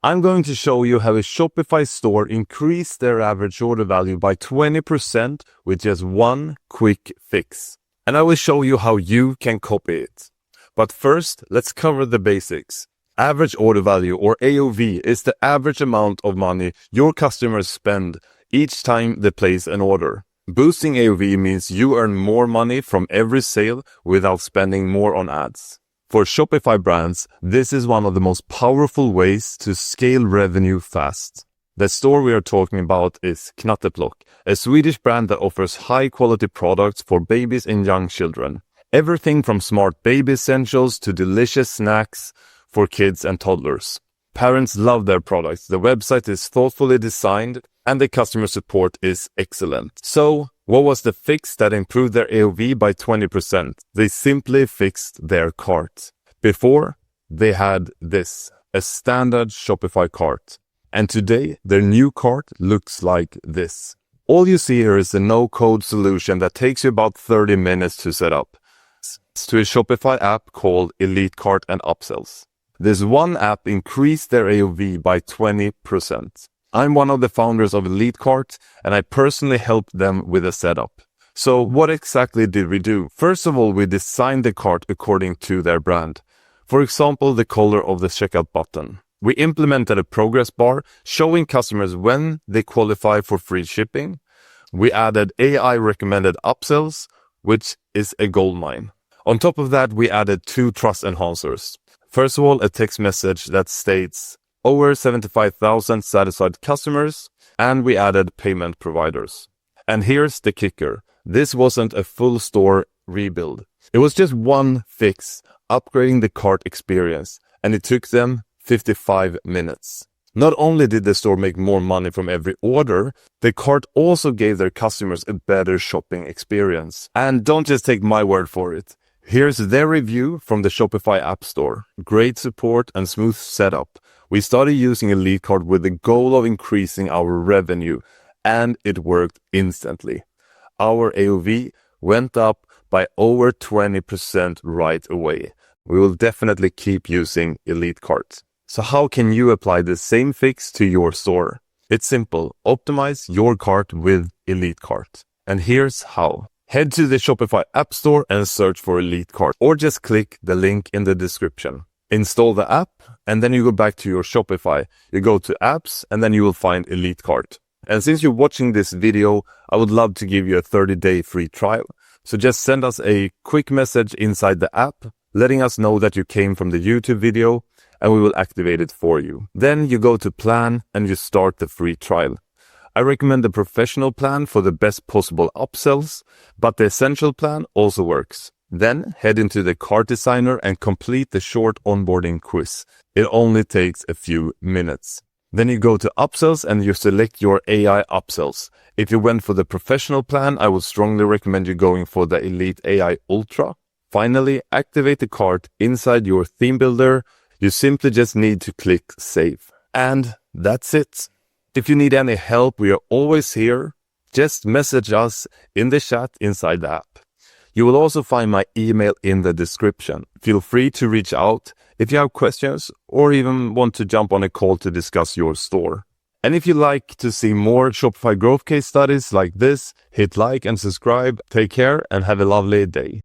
I'm going to show you how a Shopify store increased their average order value by 20% with just one quick fix. And I will show you how you can copy it. But first, let's cover the basics. Average order value, or AOV, is the average amount of money your customers spend each time they place an order. Boosting AOV means you earn more money from every sale without spending more on ads. For Shopify brands, this is one of the most powerful ways to scale revenue fast. The store we are talking about is Knatteplock, a Swedish brand that offers high-quality products for babies and young children. Everything from smart baby essentials to delicious snacks for kids and toddlers. Parents love their products, the website is thoughtfully designed, and the customer support is excellent. So, what was the fix that improved their AOV by 20%? They simply fixed their cart. Before, they had this, a standard Shopify cart. And today, their new cart looks like this. All you see here is a no-code solution that takes you about 30 minutes to set up. It's to a Shopify app called EliteCart and upsells. This one app increased their AOV by 20%. I'm one of the founders of EliteCart, and I personally helped them with the setup. So what exactly did we do? First of all, we designed the cart according to their brand. For example, the color of the checkout button. We implemented a progress bar showing customers when they qualify for free shipping. We added AI recommended upsells, which is a goldmine. On top of that, we added 2 trust enhancers. First of all, a text message that states over 75,000 satisfied customers, and we added payment providers. And here's the kicker. This wasn't a full store rebuild. It was just one fix, upgrading the cart experience, and it took them 55 minutes. Not only did the store make more money from every order, the cart also gave their customers a better shopping experience. And don't just take my word for it. Here's their review from the Shopify App Store. Great support and smooth setup. We started using EliteCart with the goal of increasing our revenue, and it worked instantly. Our AOV went up by over 20% right away. We will definitely keep using EliteCart. So how can you apply the same fix to your store? It's simple. Optimize your cart with EliteCart. And here's how. Head to the Shopify App Store and search for EliteCart, or just click the link in the description. Install the app, and then you go back to your Shopify. You go to apps, and then you will find EliteCart. And since you're watching this video, I would love to give you a 30-day free trial. So just send us a quick message inside the app, letting us know that you came from the YouTube video, and we will activate it for you. Then you go to plan, and you start the free trial. I recommend the professional plan for the best possible upsells, but the essential plan also works. Then head into the cart designer and complete the short onboarding quiz. It only takes a few minutes. Then you go to upsells and you select your AI upsells. If you went for the professional plan, I would strongly recommend you going for the Elite AI Ultra. Finally, activate the cart inside your theme builder. You simply just need to click save. And that's it. If you need any help, we are always here. Just message us in the chat inside the app. You will also find my email in the description. Feel free to reach out if you have questions or even want to jump on a call to discuss your store. And if you like to see more Shopify growth case studies like this, hit like and subscribe. Take care and have a lovely day.